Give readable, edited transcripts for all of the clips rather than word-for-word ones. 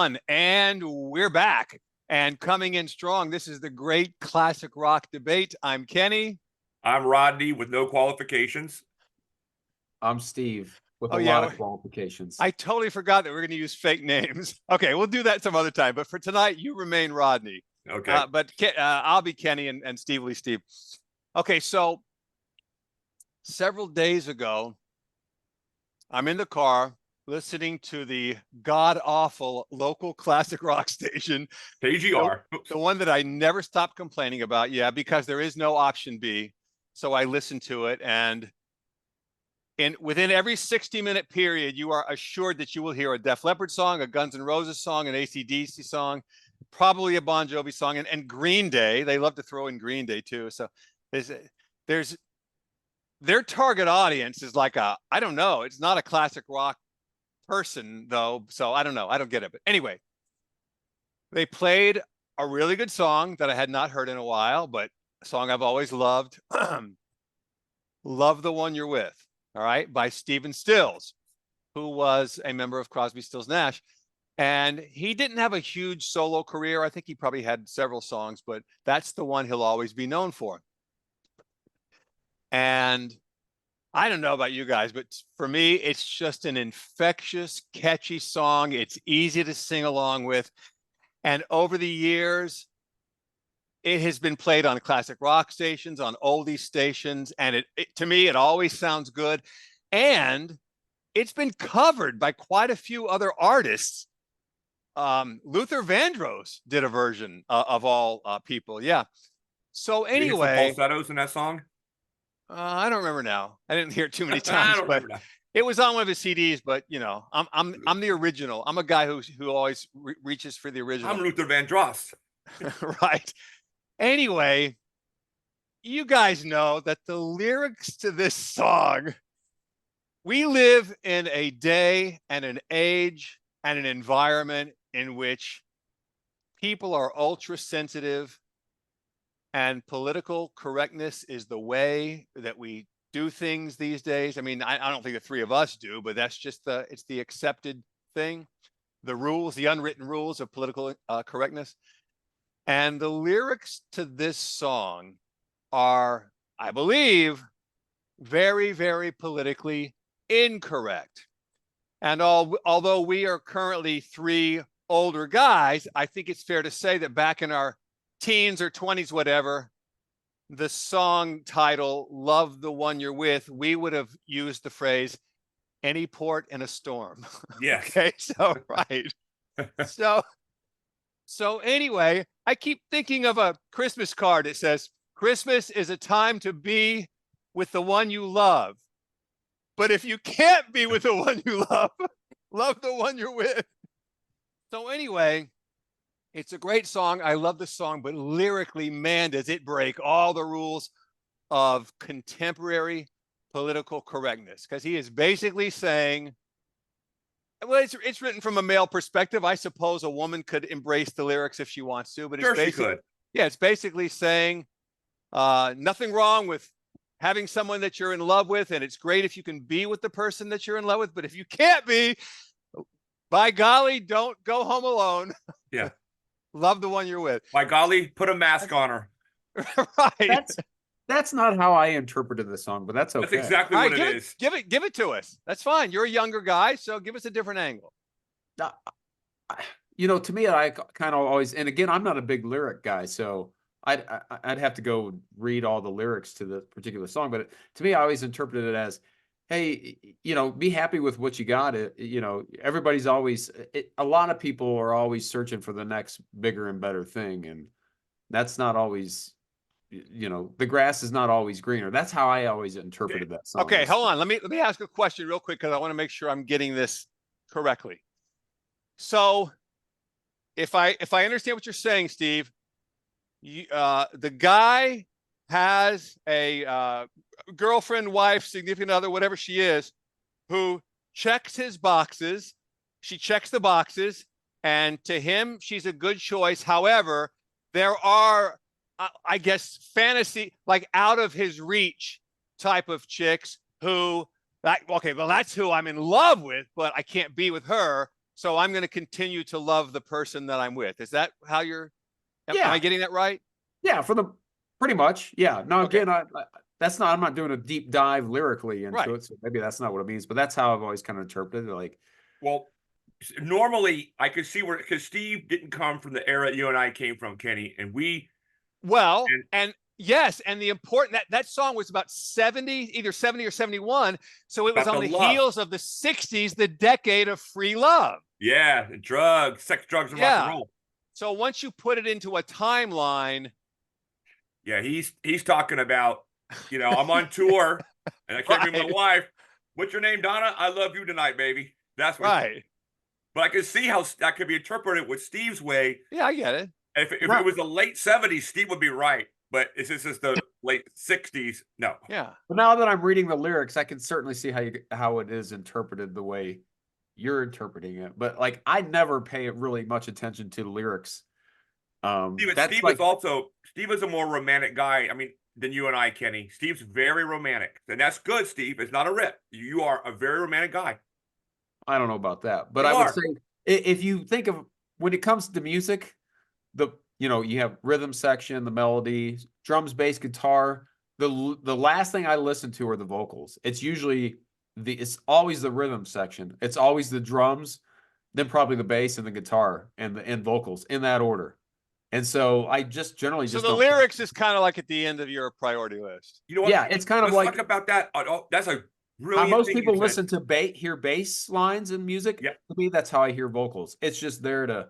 And we're back and coming in strong. This is the great classic rock debate. I'm Kenny. I'm Rodney with no qualifications. I'm Steve with Oh, a yeah, lot of qualifications. I totally forgot that we're going to use fake names. Okay, we'll do that some other time. But for tonight, you remain Rodney. Okay. But I'll be Kenny and Steve will be Steve. Okay, so several days ago, I'm in the car listening to the god-awful local classic rock station. KGR. The one that I never stop complaining about. Yeah, because there is no option B. So I listened to it, and within every 60-minute period, you are assured that you will hear a Def Leppard song, a Guns N' Roses song, an AC/DC song, probably a Bon Jovi song, and Green Day. They love to throw in Green Day too. So there's their target audience is like I don't know. It's not a classic rock person though. So I don't know. I don't get it. But anyway, they played a really good song that I had not heard in a while, but a song I've always loved. Love the One You're With. All right, by Stephen Stills, who was a member of Crosby, Stills, Nash. And he didn't have a huge solo career. I think he probably had several songs, but that's the one he'll always be known for. And I don't know about you guys, but for me, it's just an infectious, catchy song. It's easy to sing along with. And over the years, it has been played on classic rock stations, on oldie stations, and to me, it always sounds good. And it's been covered by quite a few other artists. Luther Vandross did a version of all people. Yeah. So anyway, falsettos in that song. I don't remember now. I didn't hear it too many times, I don't but remember now. it was on one of his CDs. But you know, I'm the original. I'm a guy who always reaches for the original. I'm Luther Vandross. Right. Anyway, you guys know that the lyrics to this song, we live in a day and an age and an environment in which people are ultra sensitive and political correctness is the way that we do things these days. I mean, I don't think the three of us do, but that's just it's the accepted thing, the rules, the unwritten rules of political correctness. And the lyrics to this song are, I believe, very, very politically incorrect. And although we are currently three older guys, I think it's fair to say that back in our teens or 20s, whatever, the song title, Love the One You're With, we would have used the phrase, any port in a storm. Yes. Okay, so, right. So anyway, I keep thinking of a Christmas card. It says, Christmas is a time to be with the one you love. But if you can't be with the one you love, love the one you're with. So anyway, it's a great song. I love the song, but lyrically, man, does it break all the rules of contemporary political correctness. Because he is basically saying, well, it's written from a male perspective. I suppose a woman could embrace the lyrics if she wants to, but Sure, it's she could. Yeah, it's basically saying nothing wrong with having someone that you're in love with, and it's great if you can be with the person that you're in love with, but if you can't be, by golly, don't go home alone. Yeah. Love the one you're with. By golly, put a mask on her. Right. That's not how I interpreted the song, but that's okay. That's exactly All what right, it is. give it to us. That's fine. You're a younger guy, so give us a different angle. You know, to me, I kind of always, and again, I'm not a big lyric guy, so I'd have to go read all the lyrics to the particular song. But to me, I always interpreted it as, hey, you know, be happy with what you got. You know, everybody's always, a lot of people are always searching for the next bigger and better thing, and that's not always, you know, the grass is not always greener. That's how I always interpreted that song. Okay, hold on. Let me ask a question real quick because I want to make sure I'm getting this correctly. So, if I understand what you're saying, Steve, the guy has a girlfriend, wife, significant other, whatever she is, who checks his boxes. She checks the boxes, and to him, she's a good choice. However, there are, I guess, fantasy, like out of his reach type of chicks who, okay, well, that's who I'm in love with, but I can't be with her. So I'm going to continue to love the person that I'm with. Is that how you're? Am Yeah. I getting that right? Yeah, for the pretty much. Yeah. Now Okay. again, that's not. I'm not doing a deep dive lyrically into Right. it, so maybe that's not what it means. But that's how I've always kind of interpreted it. Like, Well, normally I could see where, because Steve didn't come from the era you and I came from, Kenny, and Well, And- and yes, and the important that song was about 70, either 70 or 71. So it was About on the the love. heels of the 60s, the decade of free love. yeah, drugs, sex, drugs, and rock Yeah. and roll. So once you put it into a timeline, Yeah, he's talking about, I'm on tour and I can't bring my Right. wife. What's your name, Donna? I love you tonight, baby. That's what. right? But I can see how that could be interpreted with Steve's way. Yeah, I get it. If Right. it was the late 70s, Steve would be right. But if this is the late 60s, no. Yeah. but now that I'm reading the lyrics, I can certainly see how it is interpreted the way you're interpreting it. But like, I never pay really much attention to the lyrics. That's Steve like, is also Steve is a more romantic guy. I mean, than you and I, Kenny. Steve's very romantic, and that's good. Steve, it's not a rip. You are a very romantic guy. I don't know about that, but You I would are. say if you think of when it comes to music, you have rhythm section, the melody, drums, bass, guitar. The last thing I listen to are the vocals. It's usually it's always the rhythm section. It's always the drums, then probably the bass and the guitar and vocals in that order. And so I just generally So just the don't- lyrics is kind of like at the end of your priority list. You know what? Yeah, it's kind of Let's like talk about that. That's a how really most people listen to hear bass lines in music. Yep. To me, that's how I hear vocals. It's just there to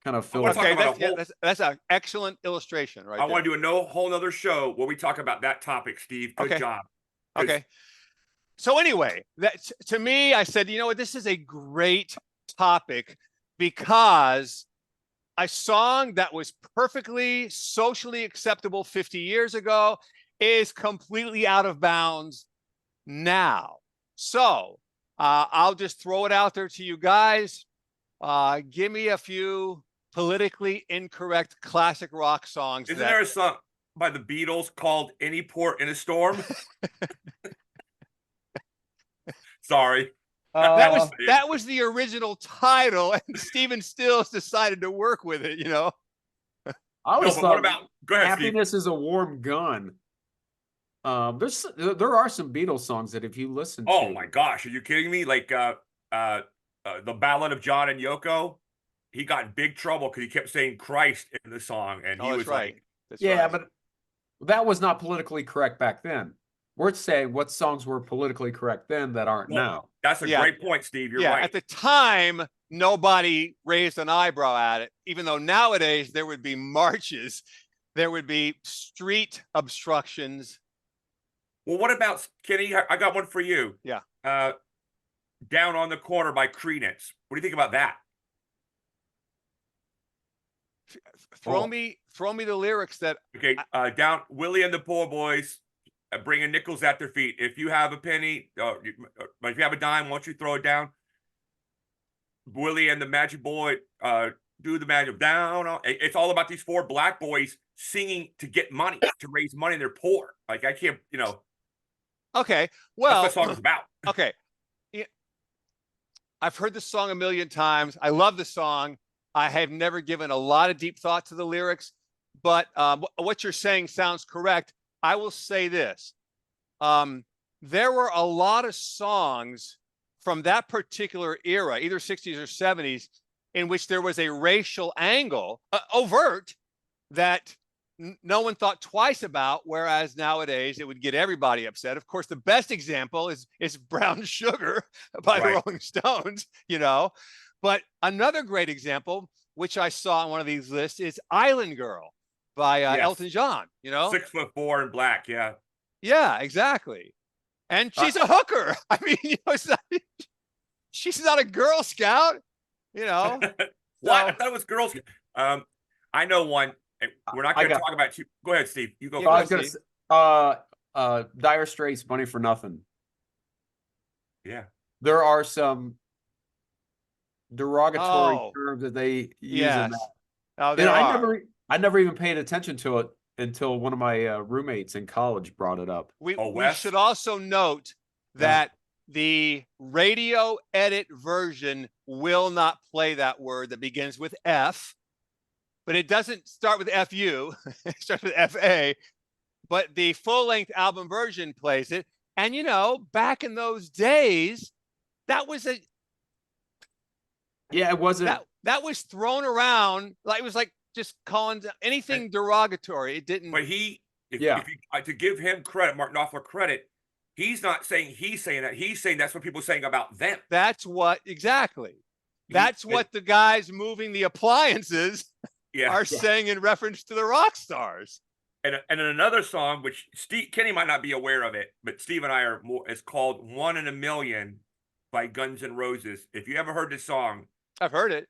kind of fill. wanna it. talk Okay, about a whole- that's an excellent illustration, right? I want to do a whole nother show where we talk about that topic, Steve. Good Okay. job. 'Cause- Okay. So anyway, that to me, I said, you know what, this is a great topic because a song that was perfectly socially acceptable 50 years ago is completely out of bounds now. So I'll just throw it out there to you guys. Give me a few politically incorrect classic rock songs. Isn't there a song by the Beatles called "Any Port in a Storm"? Sorry. that was the original title, and Stephen Stills decided to work with it. I No, always but thought what about? Go ahead, Steve. "Happiness is a Warm Gun." There are some Beatles songs that if you listen to, Oh my gosh, are you kidding me? Like the Ballad of John and Yoko. He got in big trouble because he kept saying Christ in the song, and he Oh, was that's right. like, That's yeah, right. but that was not politically correct back then. We're saying what songs were politically correct then that aren't Well, now. "That's a Yeah. great point, Steve. You're yeah, right." at the time, nobody raised an eyebrow at it, even though nowadays there would be marches, there would be street obstructions. Well, what about Kenny? I got one for you. Yeah. "Down on the Corner" by Creedence. What do you think about that? Throw Oh. me the lyrics that Okay, down Willie and the Poor Boys, bringing nickels at their feet. If you have a penny, if you have a dime, why don't you throw it down? Willie and the Magic Boy, do the magic down. It's all about these four black boys singing to get money, to raise money. They're poor. Like I can't, okay, that's well, what song's about. okay. Yeah, I've heard the song a million times. I love the song. I have never given a lot of deep thought to the lyrics, but what you're saying sounds correct. I will say this. There were a lot of songs from that particular era, either 60s or 70s, in which there was a racial angle, overt, that no one thought twice about, whereas nowadays it would get everybody upset. Of course, the best example is Brown Sugar by the Right. Rolling Stones, But another great example, which I saw on one of these lists, is Island Girl by Yes. Elton John, 6'4" and black. Yeah. Yeah, exactly. And she's a hooker. I mean, she's not a Girl Scout, What? So- I thought it was girls. I know one. We're not I going to got- talk about you. Go ahead, Steve. You go. Yeah, So I first. was gonna say, Dire Straits, "Money for Nothing." Yeah. There are some derogatory Oh, terms that they use in yes. that. Oh, And there I are. never even paid attention to it until one of my roommates in college brought it up. We Wes? should also note that the radio edit version will not play that word that begins with F, but it doesn't start with FU, it starts with FA, but the full-length album version plays it. And, you know, back in those days, that was Yeah, it wasn't. that was thrown around like it was like just calling anything derogatory. It didn't. But he, if Yeah. you, to give him credit, Mark Knopfler credit, he's not saying he's saying that. He's saying that's what people are saying about them. That's what exactly. That's what the guys moving the appliances are saying in reference to the rock stars. And in another song, which Kenny might not be aware of it, but Steve and I are more, is called "One in a Million" by Guns N' Roses. If you ever heard this song, I've heard it.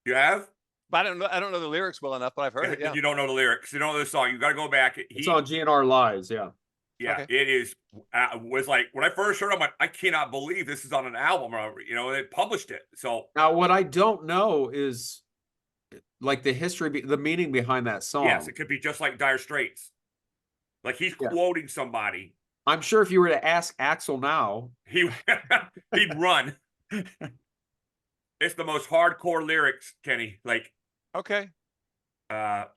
You have? But I don't know the lyrics well enough, but I've heard it. Yeah. You don't know the lyrics. You don't know the song. You got to go back. It's on GNR Lives. Yeah. Yeah, Okay. it is. Was like when I first heard it, I'm like, I cannot believe this is on an album. You know, they published it. So Now, what I don't know is like the history, the meaning behind that song. yes, it could be just like Dire Straits. Like he's quoting somebody. I'm sure if you were to ask Axl now, He'd run. It's the most hardcore lyrics, Kenny. Like, Okay. trying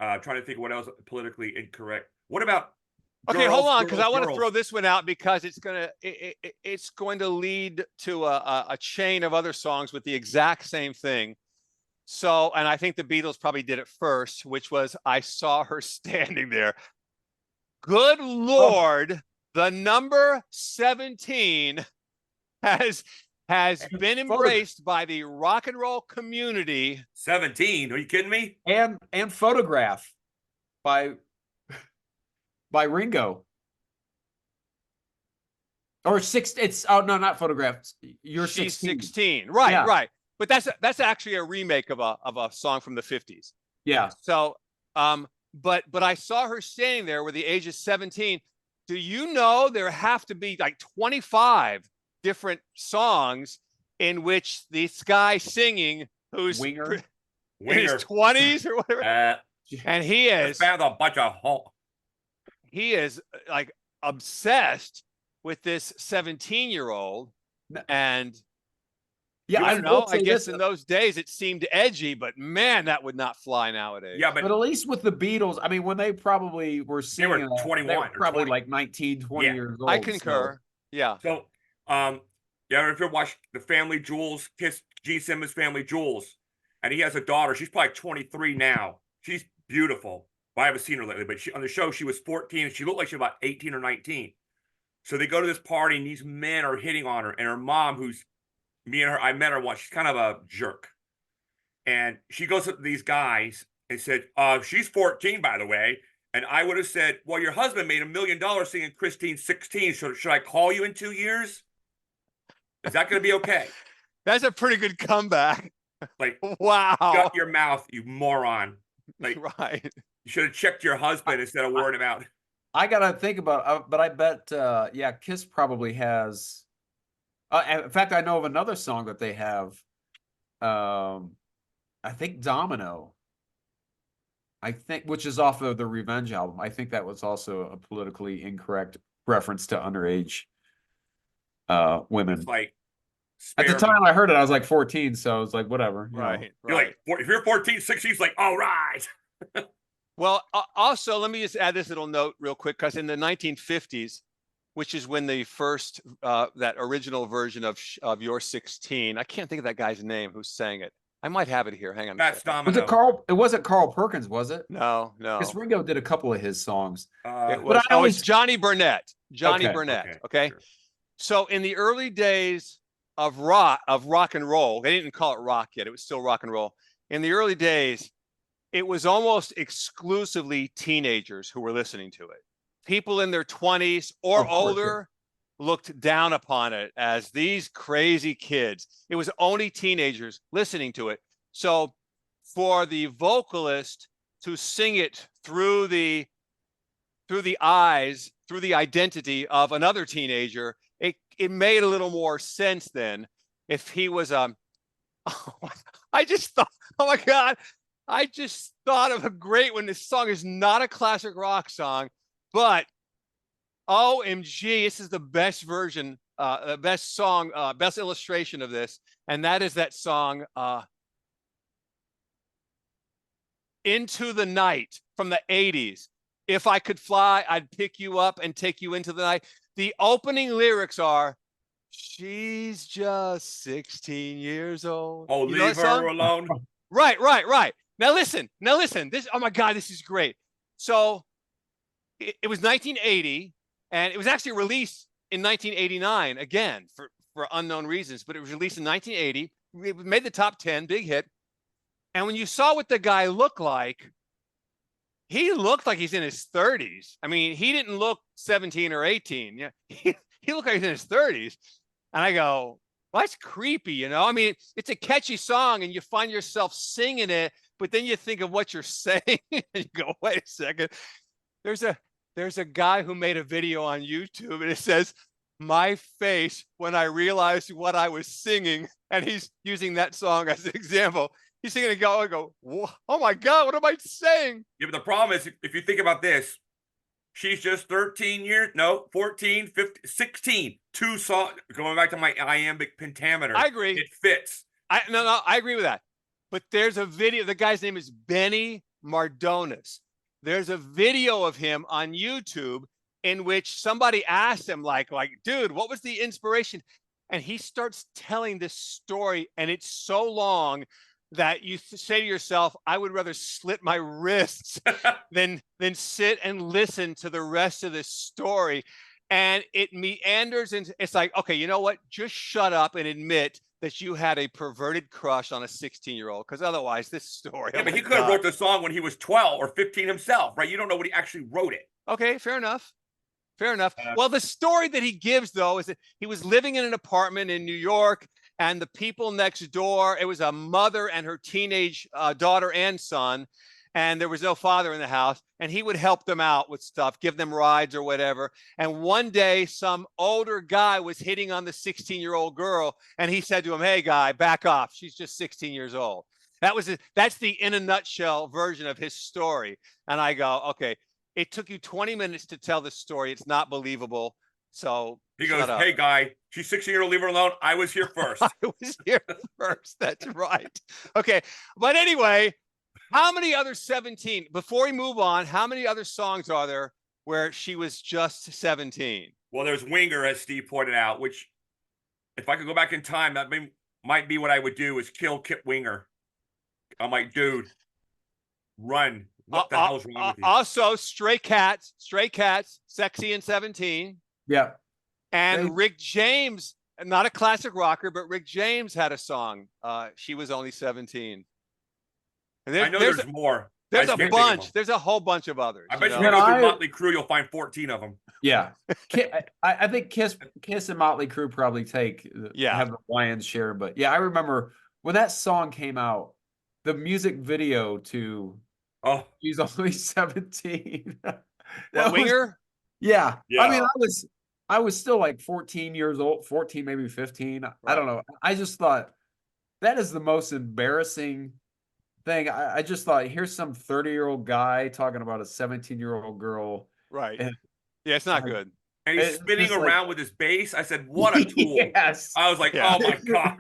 to think of what else politically incorrect. What about? Okay, girls, hold on, because I girls, want to girls? throw this one out because it's going to lead to a chain of other songs with the exact same thing. So, and I think the Beatles probably did it first, which was "I Saw Her Standing There." Good Lord, the number 17 has been embraced by the rock and roll community. 17? Are you kidding me? and Photograph by Ringo. Or six, it's no, not Photograph. You're She's 16. 16. Right, Yeah. right. But that's actually a remake of a song from the 50s. Yeah. So, but I saw her standing there with the age of 17. Do you know there have to be like 25 different songs in which this guy singing who's Winger. in Winger. his 20s or whatever, and he is Found a bunch of like obsessed with this 17-year-old. No. And Yeah, I don't know. will say I guess this, in those days it seemed edgy, but man, that would not fly nowadays. Yeah, but at least with the Beatles, I mean, when they probably were singing, were 21 they were or probably 20. like 19, 20 Yeah. years old. I concur. So. Yeah. So, yeah, if you watch the Family Jewels, Gene Simmons Family Jewels, and he has a daughter. She's probably 23 now. She's beautiful. Well, I haven't seen her lately, but on the show she was 14 and she looked like she was about 18 or 19. So they go to this party and these men are hitting on her, and her mom, who's I met her once. She's kind of a jerk, and she goes up to these guys and said, "She's 14, by the way." And I would have said, "Well, your husband made $1 million singing Christine 16. So should I call you in 2 years? Is that going to be okay?" That's a pretty good comeback. Like, Wow. shut your mouth, you moron. Like, Right. you should have checked your husband instead of worrying about. I gotta think about, but I bet, yeah, Kiss probably has. In fact, I know of another song that they have. I think Domino. I think, which is off of the Revenge album. I think that was also a politically incorrect reference to underage women. It's like, At the time I heard it, I was like 14, so I was like, whatever. you know. Right. you're Right. like, if you're 14, 16, it's like, all right. Well, also, let me just add this little note real quick, because in the 1950s, which is when the first, that original version of You're 16, I can't think of that guy's name who sang it. I might have it here. Hang on. a That's second. Domino. Was it Carl? It wasn't Carl Perkins, was it? No, no. Because Ringo did a couple of his songs. It But was, I always- it's Johnny Burnett. Johnny Okay, Burnett. Okay. sure. So in the early days of rock and roll, they didn't call it rock yet. It was still rock and roll. In the early days, it was almost exclusively teenagers who were listening to it. People in their 20s or Of course, yeah. older looked down upon it as these crazy kids. It was only teenagers listening to it. So for the vocalist to sing it through the eyes, through the identity of another teenager, it made a little more sense than if he was I just thought, oh my God, I just thought of a great one. This song is not a classic rock song, but OMG, this is the best version best song, best illustration of this, and that is that song "Into the Night" from the '80s. If I could fly, I'd pick you up and take you into the night. The opening lyrics are, "She's just 16 years old." Oh, You know leave that her song? alone. Right. Now listen. This. Oh my God, this is great. So it was 1980, and it was actually released in 1989 again for unknown reasons. But it was released in 1980. It made the top 10, big hit. And when you saw what the guy looked like, he looked like he's in his 30s. I mean, he didn't look 17 or 18. Yeah, he looked like he's in his 30s. And I go, well, that's creepy, you know? I mean, it's a catchy song and you find yourself singing it, but then you think of what you're saying and you go, wait a second. There's a guy who made a video on YouTube and it says, "My face when I realized what I was singing," and he's using that song as an example. He's singing and I go, oh my God, what am I saying? Yeah, but the problem is, if you think about this, she's just 13 years, no, 14, 15, 16. Two songs, going back to my iambic pentameter. I agree. It fits. No, I agree with that. But there's a video. The guy's name is Benny Mardones. There's a video of him on YouTube in which somebody asked him, like, dude, what was the inspiration? And he starts telling this story, and it's so long that you say to yourself, I would rather slit my wrists than sit and listen to the rest of this story. And it meanders into, it's like, okay, you know what? Just shut up and admit that you had a perverted crush on a 16-year-old, because otherwise this story. Yeah, oh but he my could have God. wrote the song when he was 12 or 15 himself, right? You don't know when he actually wrote it. Okay, fair enough. Fair enough. Well, the story that he gives, though, is that he was living in an apartment in New York, and the people next door, it was a mother and her teenage daughter and son, and there was no father in the house, and he would help them out with stuff, give them rides or whatever. And one day, some older guy was hitting on the 16-year-old girl, and he said to him, "Hey, guy, back off. She's just 16 years old." That's the in a nutshell version of his story. And I go, okay, it took you 20 minutes to tell the story. It's not believable. So He goes, shut up. "Hey, guy, she's 16-year-old, leave her alone. I was here first." I was here first. That's right. Okay. But anyway, how many other 17, before we move on, how many other songs are there where she was just 17? Well, there's Winger, as Steve pointed out, which, if I could go back in time, that might be what I would do, is kill Kip Winger. I'm like, dude, run. What the hell's wrong with you? Also, Stray Cats, Sexy and 17. Yeah. And Rick James, not a classic rocker, but Rick James had a song. She was only 17. And I know there's more. There's I a can't think of bunch. them. There's a whole bunch of others. I bet you know? go through Motley Crue, you'll find 14 of them. Yeah. I think Kiss and Motley Crue probably have the lion's share. But yeah, I remember when that song came out, the music video to She's Only 17. Winger? Yeah. Yeah. I mean, I was still like 14 years old, 14, maybe 15. Right. I don't know. I just thought that is the most embarrassing thing. I just thought, here's some 30-year-old guy talking about a 17-year-old girl. Right. Yeah, it's not good. And he's spinning around with his bass. I said, what a tool. Yes. I was like, oh my God.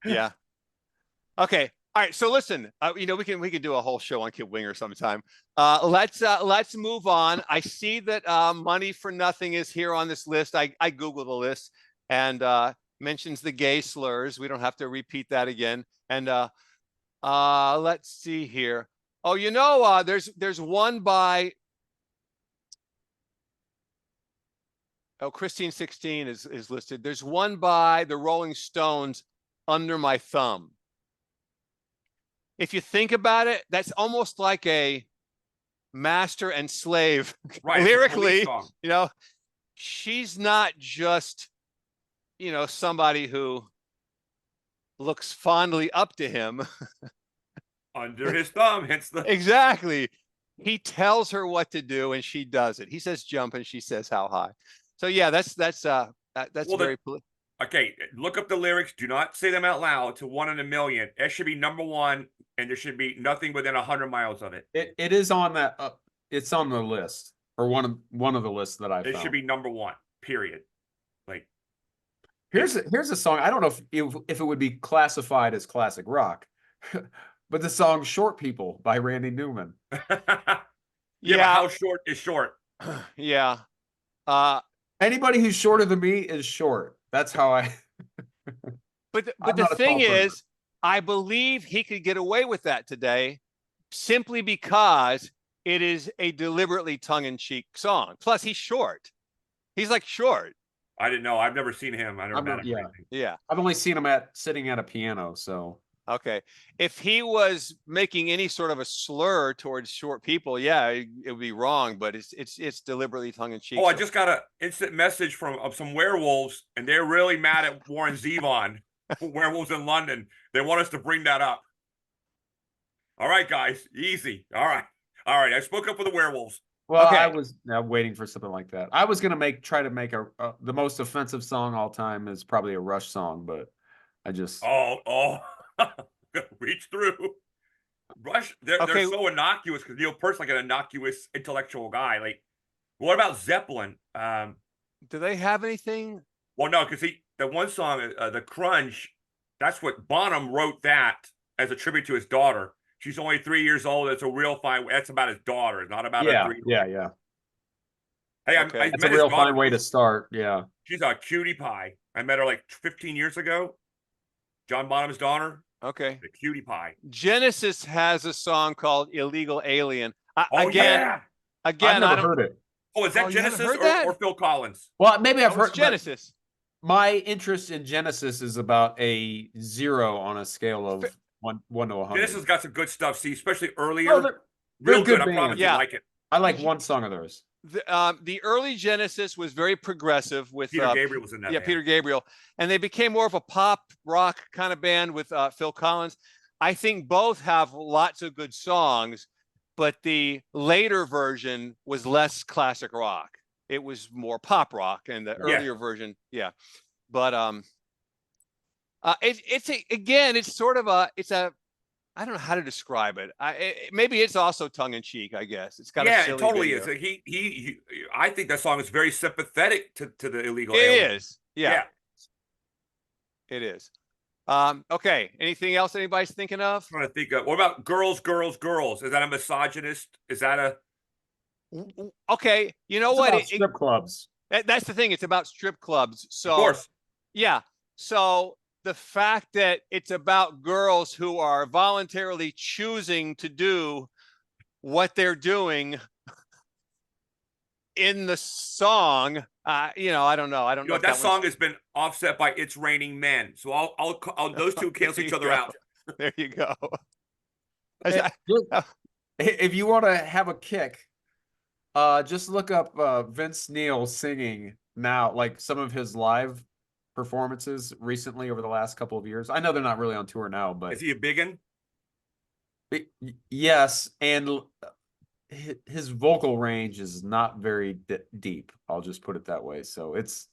Yeah. Okay. All right. So listen, we can do a whole show on Kip Winger sometime. Let's move on. I see that Money for Nothing is here on this list. I Googled the list and mentions the gay slurs. We don't have to repeat that again. And let's see here. Oh, there's one by Christine 16 is listed. There's one by the Rolling Stones, Under My Thumb. If you think about it, that's almost like a master and slave. Right, Lyrically, she's not just, somebody who looks fondly up to him. Under his thumb, hence the... Exactly. He tells her what to do and she does it. He says jump and she says how high. So yeah, that's very okay, look up the lyrics. Do not say them out loud. To 1 in a million. It should be number one, and there should be nothing within 100 miles of it. It is on that. It's on the list, or one of the lists that I found. It should be number one. Period. Like, Here's a song. I don't know if it would be classified as classic rock, but the song "Short People" by Randy Newman. Yeah, but Yeah, how short is short? yeah. Uh, Anybody who's shorter than me is short. That's how I. but I'm the not a thing tall person. is, I believe he could get away with that today, simply because it is a deliberately tongue-in-cheek song. Plus, he's short. He's like short. I didn't know. I've never seen him. I never I'm met not- him. or yeah. anything. Yeah. I've only seen him sitting at a piano. So Okay. If he was making any sort of a slur towards short people, yeah, it would be wrong. But it's deliberately tongue-in-cheek. Oh, I so- just got an instant message from of some werewolves, and they're really mad at Warren Zevon, Werewolves in London. They want us to bring that up. All right, guys, easy. All right. I spoke up for the werewolves. well, Okay. I was waiting for something like that. I was gonna try to make the most offensive song all time is probably a Rush song, but I just Oh, reach through. Rush, they're Okay. so innocuous because Neil Peart's like an innocuous intellectual guy. Like, what about Zeppelin? Do they have anything? Well, no, because the one song, the Crunch, that's what Bonham wrote that as a tribute to his daughter. She's only 3 years old. It's a real fine. That's about his daughter. It's not about a 3. yeah. Hey, Okay. I That's met a his real daughter. fine way to start. Yeah. She's a cutie pie. I met her like 15 years ago. John Bonham's daughter, Okay. the cutie pie. Genesis has a song called "Illegal Alien." Oh yeah. I've I never don't. heard it. Oh, is that Oh, you haven't Genesis heard that? or Phil Collins? Well, maybe I've Oh, it's heard Genesis. My interest in Genesis is about a 0 on a scale of 1 to 100. Genesis got some good stuff. See, especially earlier. No, they're Real good good. I promise bands. you Yeah. like it. I like one song of theirs. The early Genesis was very progressive with Peter Gabriel was in that. yeah, band. Peter Gabriel, and they became more of a pop rock kind of band with Phil Collins. I think both have lots of good songs, but the later version was less classic rock. It was more pop rock, and the earlier version, yeah. But it's sort of I don't know how to describe it. Maybe it's also tongue in cheek. I guess it's got a silly it totally video. is. He I think that song is very sympathetic to the illegal It alien. is. Yeah, it is. Okay. Anything else anybody's thinking of? I'm trying to think of what about girls? Is that a misogynist? Is that a Okay. You know It's what? about strip clubs. That's the thing. It's about strip clubs. So of course? yeah. So the fact that it's about girls who are voluntarily choosing to do what they're doing in the song, I don't know. I don't know. You know if that that song has been offset by "It's Raining Men," so I'll those two cancel each other out. There you go. If you want to have a kick, just look up Vince Neil singing now, like some of his live performances recently over the last couple of years. I know they're not really on tour now, but Is he a biggin? yes, and his vocal range is not very deep. I'll just put it that way. So it's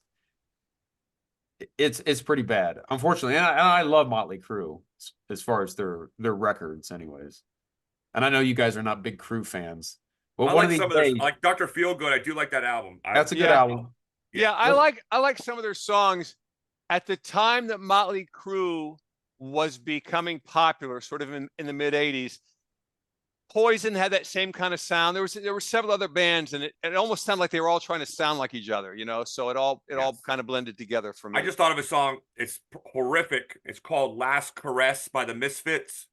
pretty bad, unfortunately. And I love Motley Crue as far as their records, anyways. And I know you guys are not big Crue fans. Well, I one like of these some of their, days, like Dr. Feelgood. I do like that album. that's a good Yeah. album. Yeah, I like some of their songs. At the time that Motley Crue was becoming popular, sort of in the mid '80s, Poison had that same kind of sound. There were several other bands, and it almost sounded like they were all trying to sound like each other, So it all kind of blended together for me. I just thought of a song. It's horrific. It's called "Last Caress" by the Misfits.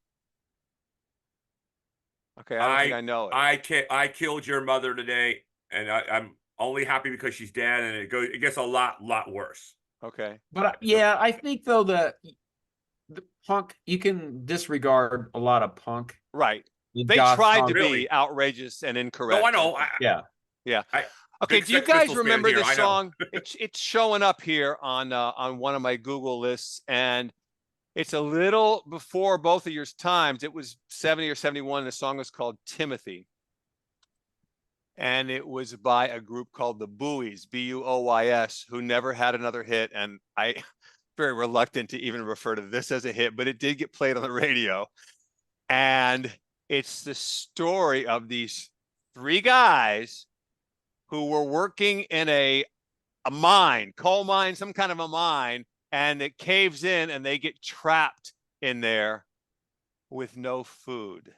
Okay, I don't think I know it. I killed your mother today, and I'm only happy because she's dead. And it gets a lot worse. Okay. But yeah, I think though that the punk, you can disregard a lot of punk. Right. The They goth tried songs. to Really? be outrageous and incorrect. No, I know. Yeah. Okay, Big do you Sex guys Pistols fan remember here, this I know. song? It's showing up here on one of my Google lists, and it's a little before both of your times. It was 70 or 71. The song was called Timothy. And it was by a group called the Buoys, Buoys, who never had another hit. And I very reluctant to even refer to this as a hit, but it did get played on the radio. And it's the story of these 3 guys who were working in a mine, coal mine, some kind of a mine, and it caves in and they get trapped in there with no food.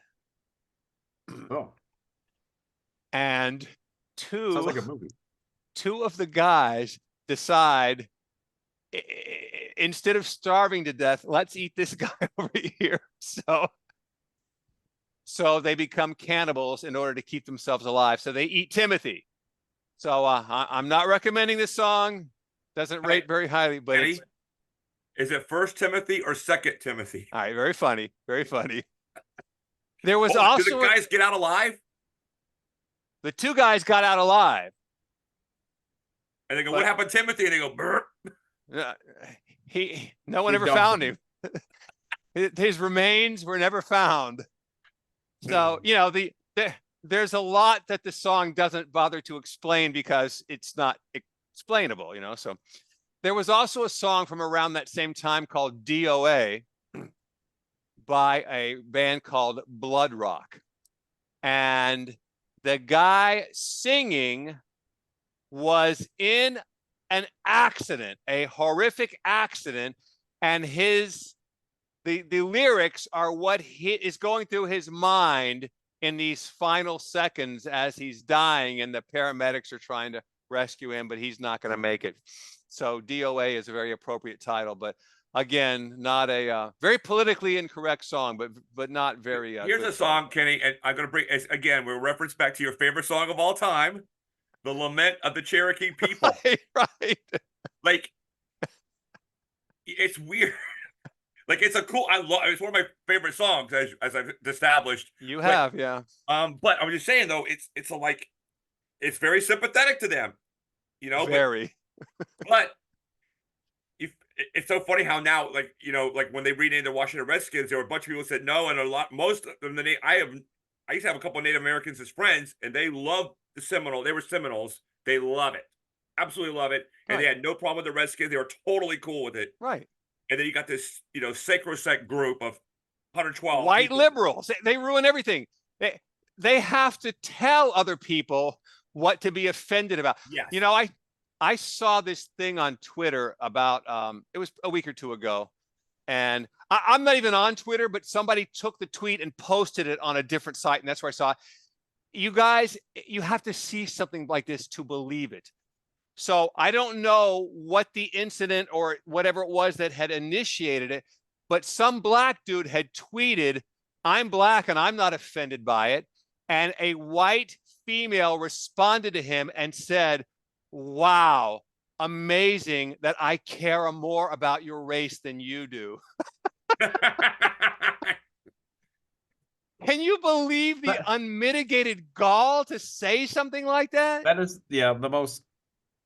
Oh, And sounds like a movie. two of the guys decide, instead of starving to death, let's eat this guy over here. So they become cannibals in order to keep themselves alive. So they eat Timothy. So I'm not recommending this song. Doesn't rate very highly, but Kenny, is it First Timothy or Second Timothy? all right, very funny, very funny. There was Did also the guys get out alive? the two guys got out alive. And they go, "What happened, to Timothy?" And they go, "Brr." No one He ever dumped found him. him. His remains were never found. So there's a lot that the song doesn't bother to explain because it's not explainable. So there was also a song from around that same time called DOA by a band called Blood Rock, and the guy singing was in an accident, a horrific accident, and the lyrics are what is going through his mind in these final seconds as he's dying, and the paramedics are trying to rescue him, but he's not going to make it. So DOA is a very appropriate title, but again, not a very politically incorrect song, but not very. Here's a song, Kenny, and I'm going to bring, again, we'll reference back to your favorite song of all time, The Lament of the Cherokee People. Right. Like, it's weird. Like, it's a cool, it's one of my favorite songs, as I've established. You have, yeah. But I'm just saying, though, it's very sympathetic to them, Very. But it's so funny how now, like when they renamed the Washington Redskins, there were a bunch of people who said no, and most of them, I used to have a couple of Native Americans as friends, and they loved the Seminole. They were Seminoles. They love it, absolutely love it, and they had no problem with the Redskins. They were totally cool with it, Right. And then you got this, sacrosanct group of 112 white people. liberals. They ruin everything. They have to tell other people what to be offended about. Yes. I saw this thing on Twitter about it was a week or two ago, and I'm not even on Twitter, but somebody took the tweet and posted it on a different site, and that's where I saw it. You guys, you have to see something like this to believe it. So I don't know what the incident or whatever it was that had initiated it, but some black dude had tweeted, "I'm black and I'm not offended by it." And a white female responded to him and said, "Wow, amazing that I care more about your race than you do." Can you believe the unmitigated gall to say something like that? That is, the most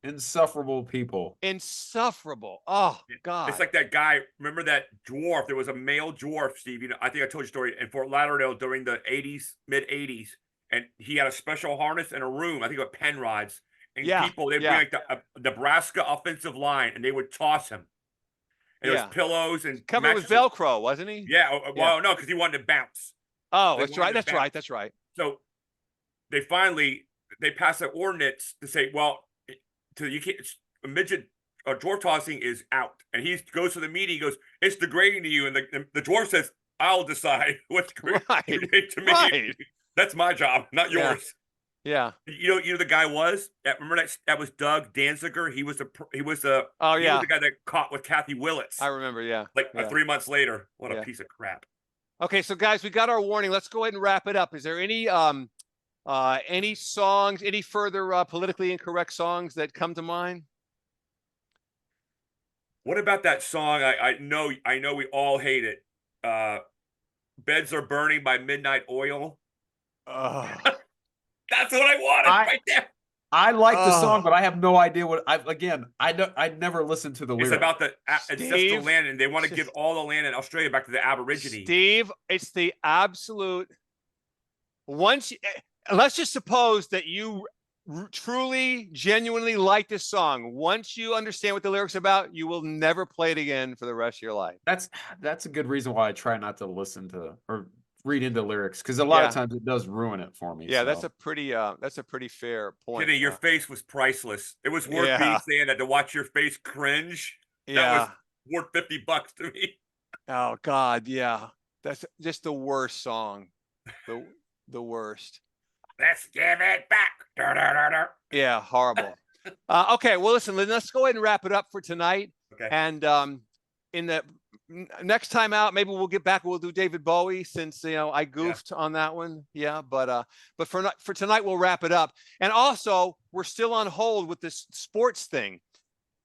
insufferable people. Insufferable. Oh, God. It's like that guy. Remember that dwarf? There was a male dwarf, Steve. I think I told you a story in Fort Lauderdale during the 80s, mid 80s. And he had a special harness and a room, I think with pen rods. And people, they'd bring like the Nebraska offensive line and they would toss him. And there was pillows and covered with Velcro, wasn't he? Yeah. Well, no, because he wanted to bounce. Oh, that's right. That's right. So they passed an ordinance to say, well, you can't, a midget or dwarf tossing is out. And he goes to the meeting, he goes, "It's degrading to you." And the dwarf says, "I'll decide what's degrading to me. Right. That's my job, not yours." Yeah. You know the guy was? Remember that was Doug Danziger? He was the was the guy that caught with Kathy Willits. I rember, yeah. 3 months later. What a piece of crap. Okay, so guys, we got our warning. Let's go ahead and wrap it up. Is there any songs, any further politically incorrect songs that come to mind? What about that song? I know we all hate it. "Beds Are Burning" by Midnight Oil. That's what I wanted right there. I like the song, but I have no idea what I'd never listened to the lyrics. It's about the ancestral land, and they want to give all the land in Australia back to the Aborigines. Steve, it's the absolute. Let's just suppose that you truly, genuinely like this song. Once you understand what the lyrics are about, you will never play it again for the rest of your life. That's a good reason why I try not to listen to or read into lyrics, because a lot of times it does ruin it for me. Yeah, that's a pretty fair point. Your face was priceless. It was worth me saying that to watch your face cringe. worth $50 to me. Oh God, yeah. That's just the worst song. The worst. Let's give it back. Da, da, da, da. Yeah, horrible. Okay, well, listen, let's go ahead and wrap it up for tonight. Okay. And in the next time out, maybe we'll get back. We'll do David Bowie since I goofed on that one. Yeah, but for tonight, we'll wrap it up. And also, we're still on hold with this sports thing.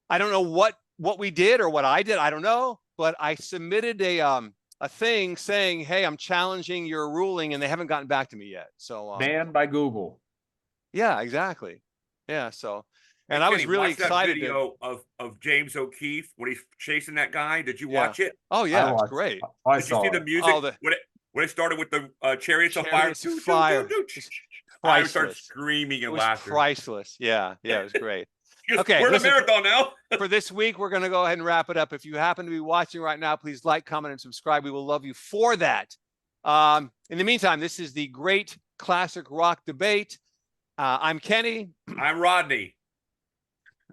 I don't know what we did or what I did. I don't know, but I submitted a thing saying, "Hey, I'm challenging your ruling," and they haven't gotten back to me yet. So Banned by Google. yeah, exactly. Yeah, so. And Hey, I was Kenny, really watch that excited. video of James O'Keefe when he's chasing that guy. Did you Yeah. watch it? Oh I yeah, it's watched- great. I Did you saw see the it. music Oh, the- when it started with the chariots of fire? Chariots of Fire. It's I started priceless. screaming It and was laughing. priceless. Yeah, it was great. Just, Okay, we're in a listen, marathon now. For this week, we're going to go ahead and wrap it up. If you happen to be watching right now, please like, comment, and subscribe. We will love you for that. In the meantime, this is the Great Classic Rock Debate. I'm Kenny. I'm Rodney.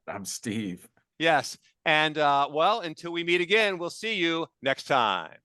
I'm Steve. Yes. And well, until we meet again, we'll see you next time.